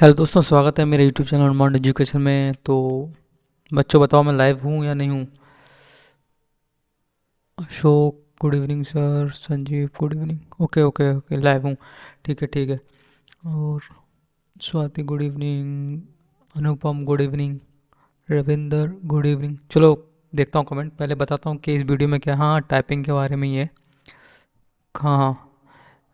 Hello दोस्तों, स्वागत है मेरे यूट्यूब चैनल अनमोल्ड एजुकेशन में। तो बच्चों बताओ, मैं लाइव हूँ या नहीं हूँ? Ashok good evening sir, Sanjeev good evening. Okay okay okay, live हूँ। ठीक है ठीक है। और Swati good evening, Anupam good evening, Ravinder good evening. चलो देखता हूँ कमेंट, पहले बताता हूँ कि इस वीडियो में क्या। हाँ, टाइपिंग के बारे में ही है। हाँ हाँ,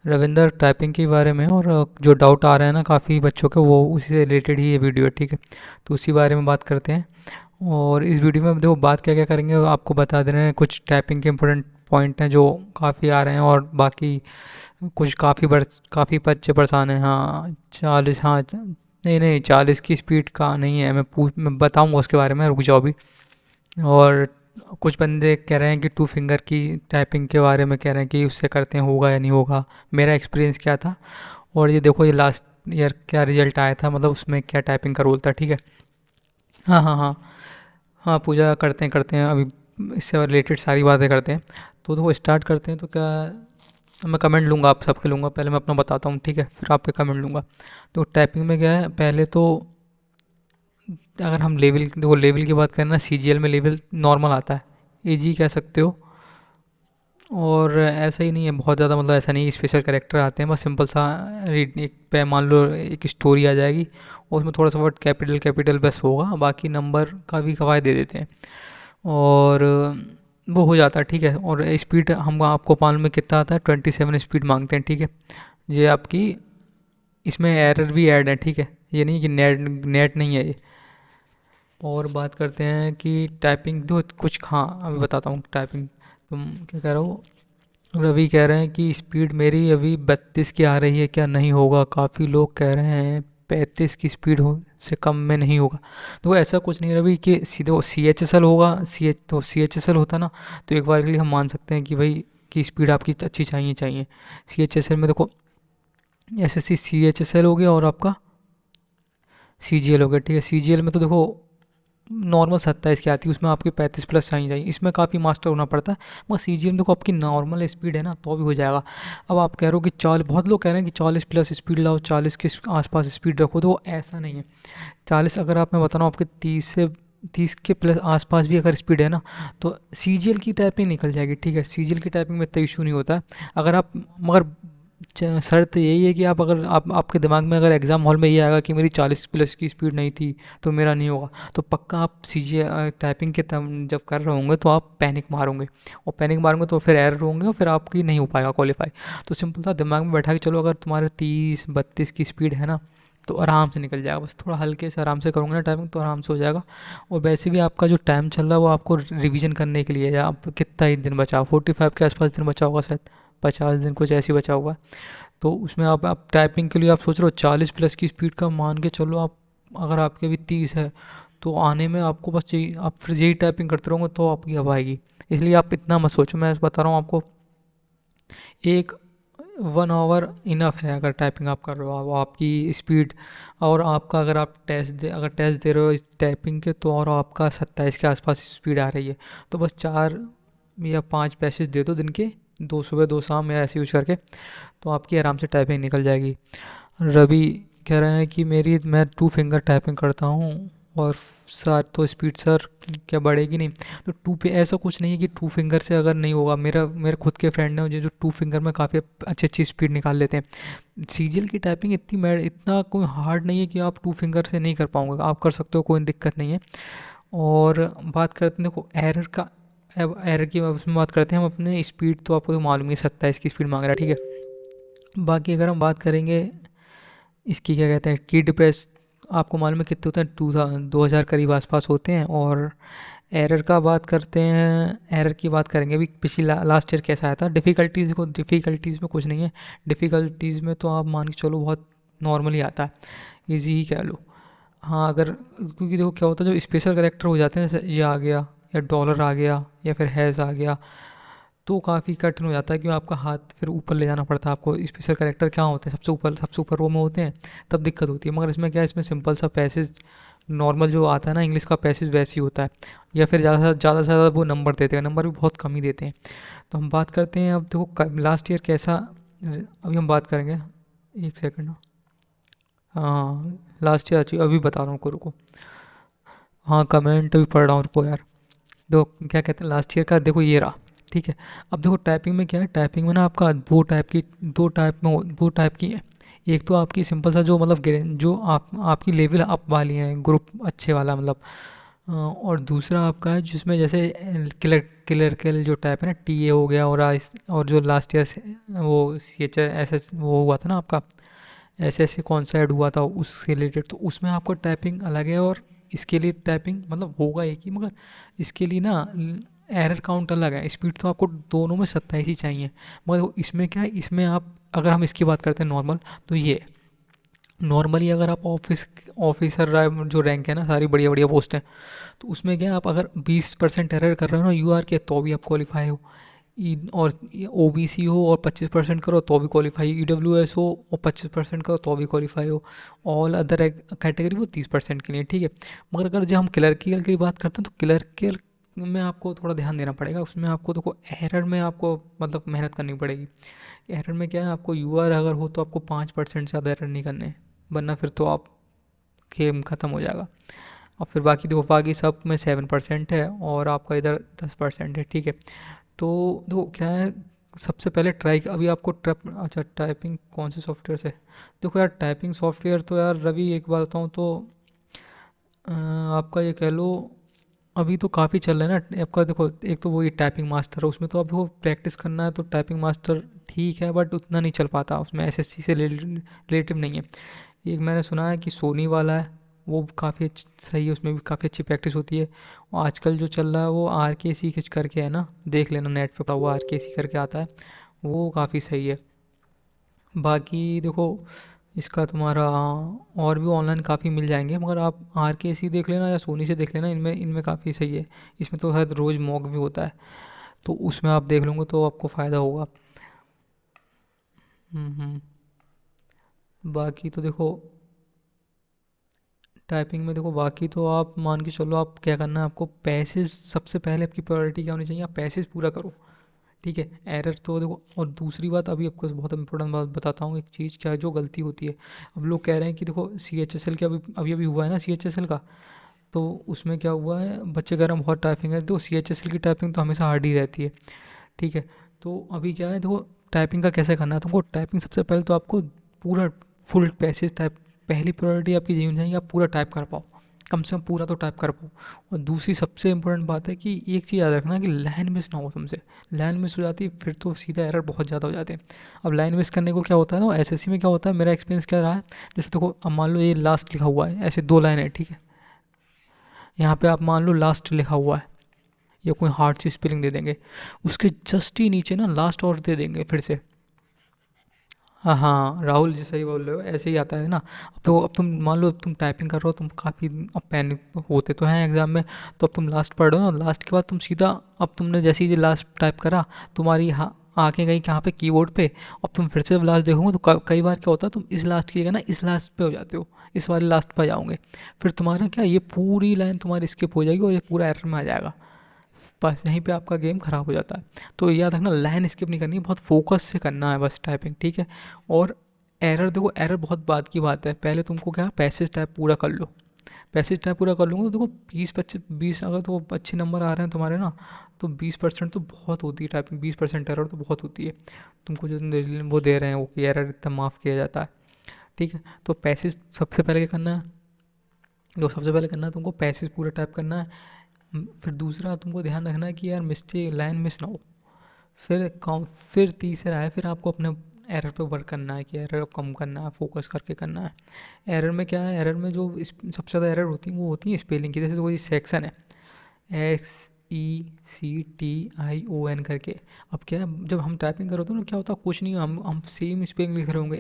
रविंदर टाइपिंग के बारे में। और जो डाउट आ रहे हैं ना काफ़ी बच्चों के, वो उसी से रिलेटेड ही ये वीडियो है। ठीक है, तो उसी बारे में बात करते हैं। और इस वीडियो में देखो बात क्या क्या करेंगे, वो आपको बता दे रहे हैं। कुछ टाइपिंग के इंपॉर्टेंट पॉइंट हैं जो काफ़ी आ रहे हैं, और बाकी कुछ काफ़ी बच्चे परेशान हैं। हाँ 40, हाँ नहीं नहीं, 40 की स्पीड का नहीं है। मैं बताऊँगा उसके बारे में, रुक जाओ अभी। और कुछ बंदे कह रहे हैं कि 2 फिंगर की टाइपिंग के बारे में कह रहे हैं कि उससे करते हैं, होगा या नहीं होगा, मेरा एक्सपीरियंस क्या था। और ये देखो, ये लास्ट ईयर क्या रिजल्ट आया था, मतलब उसमें क्या टाइपिंग का रोल था। ठीक है। हाँ हाँ हाँ हाँ, पूजा करते हैं अभी। इससे रिलेटेड सारी बातें करते हैं। तो देखो स्टार्ट करते हैं। तो क्या, मैं कमेंट लूँगा, आप सबके लूँगा। पहले मैं अपना बताता हूँ, ठीक है, फिर आपके कमेंट लूँगा। तो टाइपिंग में क्या है, पहले तो अगर हम लेवल, देखो लेवल की बात करें ना, सीजीएल में लेवल नॉर्मल आता है, इजी कह सकते हो। और ऐसा ही नहीं है बहुत ज़्यादा, मतलब ऐसा नहीं है स्पेशल कैरेक्टर आते हैं। बस सिंपल सा रीड, एक पे मान लो एक स्टोरी आ जाएगी, और उसमें थोड़ा सा वर्ड कैपिटल कैपिटल बस होगा, बाकी नंबर का भी कवायद दे देते हैं। और वो हो जाता है। ठीक है। और स्पीड हम आपको मालूम में कितना आता है, 27 स्पीड मांगते हैं। ठीक है। ये आपकी, इसमें एरर भी ऐड है। ठीक है, ये नहीं कि नेट नेट नहीं है ये। और बात करते हैं कि टाइपिंग दो कुछ, हाँ अभी बताता हूँ टाइपिंग। तुम क्या कह रहे हो? रवि कह रहे हैं कि स्पीड मेरी अभी 32 की आ रही है, क्या नहीं होगा? काफ़ी लोग कह रहे हैं 35 की स्पीड हो से कम में नहीं होगा। तो ऐसा कुछ नहीं है रवि कि सीधे CHSL होगा। तो CHSL होता ना, तो एक बार के लिए हम मान सकते हैं कि भाई की स्पीड आपकी अच्छी चाहिए चाहिए। CHSL में देखो, SSC CHSL हो गया, और आपका CGL हो गया। ठीक है, CGL में तो देखो नॉर्मल 27 की आती है, उसमें आपकी 35 प्लस चाहिए। इसमें काफ़ी मास्टर होना पड़ता है। मगर सीजीएल में देखो आपकी नॉर्मल स्पीड है ना, तो भी हो जाएगा। अब आप कह रहे हो कि 40, बहुत लोग कह रहे हैं कि 40 प्लस स्पीड लाओ, 40 के आसपास स्पीड रखो, तो वो ऐसा नहीं है। 40, अगर आप, मैं बता रहा हूँ आपके 30 के प्लस आसपास भी अगर स्पीड है ना, तो सीजीएल की टाइपिंग निकल जाएगी। ठीक है, सीजीएल की टाइपिंग में इतना इशू नहीं होता है। अगर आप, मगर शर्त यही है कि आप, अगर आपके दिमाग में अगर एग्ज़ाम हॉल में ये आएगा कि मेरी 40 प्लस की स्पीड नहीं थी, तो मेरा नहीं होगा, तो पक्का आप सीजी टाइपिंग के जब कर रहे होंगे तो आप पैनिक मारोगे। और पैनिक मारोगे तो फिर एरर होंगे, और फिर आपकी नहीं हो पाएगा क्वालिफाई। तो सिंपल सा दिमाग में बैठा कि चलो, अगर तुम्हारे 30-32 की स्पीड है ना, तो आराम से निकल जाएगा। बस थोड़ा हल्के से आराम से करोगे ना टाइपिंग, तो आराम से हो जाएगा। और वैसे भी आपका जो टाइम चल रहा है वो आपको रिवीजन करने के लिए है। आप कितना ही दिन बचा, 45 के आसपास दिन बचा होगा शायद, 50 दिन कुछ ऐसे ही बचा होगा। तो उसमें आप टाइपिंग के लिए आप सोच रहे हो 40 प्लस की स्पीड का, मान के चलो आप, अगर आपके अभी 30 है, तो आने में आपको बस यही, आप फिर यही टाइपिंग करते रहोगे तो आपकी अब आएगी। इसलिए आप इतना मत सोचो, मैं बता रहा हूँ आपको। एक 1 आवर इनफ है अगर टाइपिंग आप कर रहे हो, वो आपकी स्पीड। और आपका, अगर आप अगर टेस्ट दे रहे हो इस टाइपिंग के, तो और आपका 27 के आसपास स्पीड आ रही है, तो बस 4 या 5 पैसेज दे दो दिन के, 2 सुबह 2 शाम, या ऐसे यूज करके, तो आपकी आराम से टाइपिंग निकल जाएगी। रवि कह रहे हैं कि मैं 2 फिंगर टाइपिंग करता हूँ, और सर तो स्पीड सर क्या बढ़ेगी नहीं? तो टू पे ऐसा कुछ नहीं है कि 2 फिंगर से अगर नहीं होगा। मेरे खुद के फ्रेंड हैं जो 2 फिंगर में काफ़ी अच्छी अच्छी स्पीड निकाल लेते हैं। सीजीएल की टाइपिंग इतना कोई हार्ड नहीं है कि आप 2 फिंगर से नहीं कर पाओगे, आप कर सकते हो, कोई दिक्कत नहीं है। और बात करते हैं, देखो एरर का, अब एरर की उसमें बात करते हैं हम अपने स्पीड। तो आपको तो मालूम ही 27 की स्पीड मांग रहा है। ठीक है। बाकी अगर हम बात करेंगे इसकी, क्या कहते हैं, की डिप्रेस, आपको मालूम है कितने होते हैं? 2000 करीब आसपास होते हैं। और एरर का बात करते हैं, एरर की बात करेंगे अभी। पिछली लास्ट ईयर कैसा आया था? डिफ़िकल्टीज़ को, डिफ़िकल्टीज़ में कुछ नहीं है। डिफ़िकल्टीज़ में तो आप मान के चलो बहुत नॉर्मली आता है, ईजी ही कह लो। हाँ, अगर, क्योंकि देखो क्या होता है, जब स्पेशल करेक्टर हो जाते हैं, जैसे ये आ गया, या डॉलर आ गया, या फिर हैज़ आ गया, तो काफ़ी कठिन हो जाता है, क्योंकि आपका हाथ फिर ऊपर ले जाना पड़ता है आपको। स्पेशल कैरेक्टर क्या होते हैं, सबसे ऊपर रो में होते हैं, तब दिक्कत होती है। मगर इसमें क्या है, इसमें सिंपल सा पैसेज, नॉर्मल जो आता है ना इंग्लिश का पैसेज, वैसे ही होता है। या फिर ज़्यादा से ज़्यादा वो नंबर देते हैं, नंबर भी बहुत कम ही देते हैं। तो हम बात करते हैं अब, देखो लास्ट ईयर कैसा, अभी हम बात करेंगे। एक सेकंड। हाँ लास्ट ईयर अचीव, अभी बता रहा हूँ रुको। हाँ कमेंट भी पढ़ रहा हूँ रुको यार। दो क्या कहते हैं लास्ट ईयर का, देखो ये रहा। ठीक है। अब देखो टाइपिंग में क्या है, टाइपिंग में ना आपका दो टाइप की है। एक तो आपकी सिंपल सा जो मतलब जो आपकी लेवल अप वाली है, ग्रुप अच्छे वाला मतलब। और दूसरा आपका है जिसमें जैसे क्लियर क्लियर किल जो टाइप है ना, टी ए हो गया, और जो लास्ट ईयर से वो सी एच एस एस वो हुआ था ना आपका, ऐसे ऐसे कौन सा ऐड हुआ था उससे रिलेटेड, तो उसमें आपको टाइपिंग अलग है और इसके लिए टाइपिंग मतलब होगा एक ही, मगर इसके लिए ना एरर काउंट अलग है। स्पीड तो आपको दोनों में 27 ही चाहिए, मगर इसमें क्या है, इसमें आप अगर हम इसकी बात करते हैं नॉर्मल, तो ये नॉर्मली अगर आप ऑफिसर जो रैंक है ना, सारी बढ़िया बढ़िया पोस्ट है, तो उसमें क्या है, आप अगर 20% एरर कर रहे हो ना यू आर के, तो भी आप क्वालिफाई हो। और ओ बी सी हो और 25% करो तो भी क्वालिफाई, ई डब्ल्यू एस हो और 25% करो तो भी क्वालिफाई हो। ऑल अदर कैटेगरी वो 30% के लिए, ठीक है। मगर अगर जब हम क्लर्कियल की बात करते हैं, तो क्लर्कियल में आपको थोड़ा ध्यान देना पड़ेगा। उसमें आपको देखो एरर में आपको मतलब मेहनत करनी पड़ेगी। एरर में क्या है, आपको यू आर अगर हो तो आपको 5% से ज़्यादा एरर नहीं करने हैं, वरना फिर तो आप गेम ख़त्म हो जाएगा। और फिर बाकी देखो, बाकी सब में 7% है और आपका इधर 10% है, ठीक है। तो देखो क्या है, सबसे पहले ट्राई, अभी आपको अच्छा टाइपिंग कौन से सॉफ्टवेयर से, देखो यार टाइपिंग सॉफ्टवेयर तो यार रवि एक बात बताऊँ तो आपका ये कह लो, अभी तो काफ़ी चल रहा है ना आपका। देखो एक तो वही टाइपिंग मास्टर है, उसमें तो आपको प्रैक्टिस करना है, तो टाइपिंग मास्टर ठीक है, बट उतना नहीं चल पाता, उसमें एसएससी से रिलेटिव नहीं है। एक मैंने सुना है कि सोनी वाला है, वो काफ़ी सही है, उसमें भी काफ़ी अच्छी प्रैक्टिस होती है। और आजकल जो चल रहा है वो आर के सी कुछ करके है ना, देख लेना नेट पे, पता हुआ आर के सी करके आता है, वो काफ़ी सही है। बाकी देखो इसका तुम्हारा और भी ऑनलाइन काफ़ी मिल जाएंगे, मगर आप आर के सी देख लेना या सोनी से देख लेना, इनमें इनमें काफ़ी सही है। इसमें तो शायद रोज़ मॉक भी होता है, तो उसमें आप देख लोगे तो आपको फ़ायदा होगा। हम्म। बाकी तो देखो टाइपिंग में देखो, बाकी तो आप मान के चलो, आप क्या करना है, आपको पैसेज सबसे पहले आपकी प्रायोरिटी क्या होनी चाहिए, आप पैसेज पूरा करो, ठीक है। एरर तो देखो, और दूसरी बात अभी आपको बहुत इंपॉर्टेंट बात बताता हूँ, एक चीज़ क्या जो गलती होती है। अब लोग कह रहे हैं कि देखो सी एच एस एल का अभी अभी अभी हुआ है ना सी एच एस एल का, तो उसमें क्या हुआ है, बच्चे कह रहे हैं बहुत टाइपिंग है, तो सी एच एस एल की टाइपिंग तो हमेशा हार्ड ही रहती है, ठीक है। तो अभी क्या है, देखो टाइपिंग का कैसे करना है तुमको, टाइपिंग सबसे पहले तो आपको पूरा फुल पैसेज टाइप, पहली प्रायोरिटी आपकी यही होनी चाहिए, आप पूरा टाइप कर पाओ, कम से कम पूरा तो टाइप कर पाओ। और दूसरी सबसे इंपॉर्टेंट बात है कि एक चीज़ याद रखना कि लाइन मिस ना हो तुमसे। लाइन मिस हो जाती है फिर तो सीधा एरर बहुत ज़्यादा हो जाते हैं। अब लाइन मिस करने को क्या होता है ना, एसएससी में क्या होता है, मेरा एक्सपीरियंस क्या रहा है, जैसे देखो अब मान लो ये लास्ट लिखा हुआ है, ऐसे 2 लाइन है, ठीक है। यहाँ पे आप मान लो लास्ट लिखा हुआ है, या कोई हार्ड सी स्पेलिंग दे देंगे, उसके जस्ट ही नीचे ना लास्ट और दे देंगे फिर से। हाँ हाँ राहुल जी सही बोल रहे हो, ऐसे ही आता है ना। अब तो अब तुम मान लो, अब तुम टाइपिंग कर रहे हो, तुम काफ़ी अब पैनिक होते तो हैं एग्जाम में, तो अब तुम लास्ट पढ़ रहे हो ना, लास्ट के बाद तुम सीधा, अब तुमने जैसे ही लास्ट टाइप करा, तुम्हारी आंखें गई कहाँ पे, कीबोर्ड पे। अब तुम फिर से जब लास्ट देखोगे तो कई बार क्या होता है, तुम इस लास्ट की जगह ना इस लास्ट पे हो जाते हो, इस वाले लास्ट पे जाओगे, फिर तुम्हारा क्या, ये पूरी लाइन तुम्हारी स्किप हो जाएगी और ये पूरा एरर में आ जाएगा, बस यहीं पे आपका गेम ख़राब हो जाता है। तो याद रखना लाइन स्किप नहीं करनी है, बहुत फोकस से करना है बस टाइपिंग, ठीक है। और एरर देखो, एरर बहुत बात की बात है, पहले तुमको क्या पैसेज टाइप पूरा कर लो। पैसेज टाइप पूरा कर लूँगा तो देखो 20 25 20 अगर तो अच्छे नंबर आ रहे हैं तुम्हारे ना, तो 20% तो बहुत होती है टाइपिंग, 20% एरर तो बहुत होती है। तुमको जो वो दे रहे हैं वो कि एरर इतना माफ़ किया जाता है, ठीक है। तो पैसेज सबसे पहले क्या करना है, तो सबसे पहले करना है तुमको पैसेज पूरा टाइप करना है। फिर दूसरा तुमको ध्यान रखना है कि यार मिस्टेक लाइन मिस ना हो। फिर तीसरा है, फिर आपको अपने एरर पे वर्क करना है कि एरर कम करना है, फोकस करके करना है। एरर में क्या है, एरर में जो सबसे ज़्यादा एरर होती है वो होती है स्पेलिंग की, जैसे कोई सेक्शन है XECTION करके। अब क्या है, जब हम टाइपिंग कर रहे होते हैं ना, क्या होता है कुछ नहीं, हम सेम स्पेलिंग लिख रहे होंगे,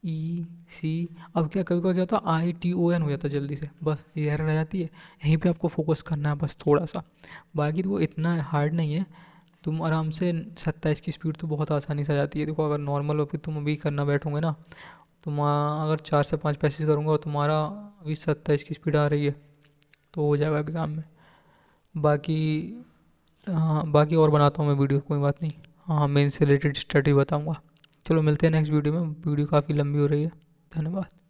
SEC। अब क्या कभी कभी क्या होता है ITON हो जाता है जल्दी से, बस ये एरर आ जाती है। यहीं पे आपको फोकस करना है बस थोड़ा सा, बाकी तो वो इतना हार्ड नहीं है। तुम आराम से 27 की स्पीड तो बहुत आसानी से आ जाती है। देखो अगर नॉर्मल अभी तुम अभी करना बैठोगे ना, तुम अगर 4 से 5 पैसेज करूँगा और तुम्हारा अभी 27 की स्पीड आ रही है, तो हो जाएगा एग्ज़ाम में। बाकी हाँ बाकी और बनाता हूँ मैं वीडियो, कोई बात नहीं। हाँ मेन से रिलेटेड स्टडी बताऊँगा। चलो मिलते हैं नेक्स्ट वीडियो में, वीडियो काफ़ी लंबी हो रही है। धन्यवाद।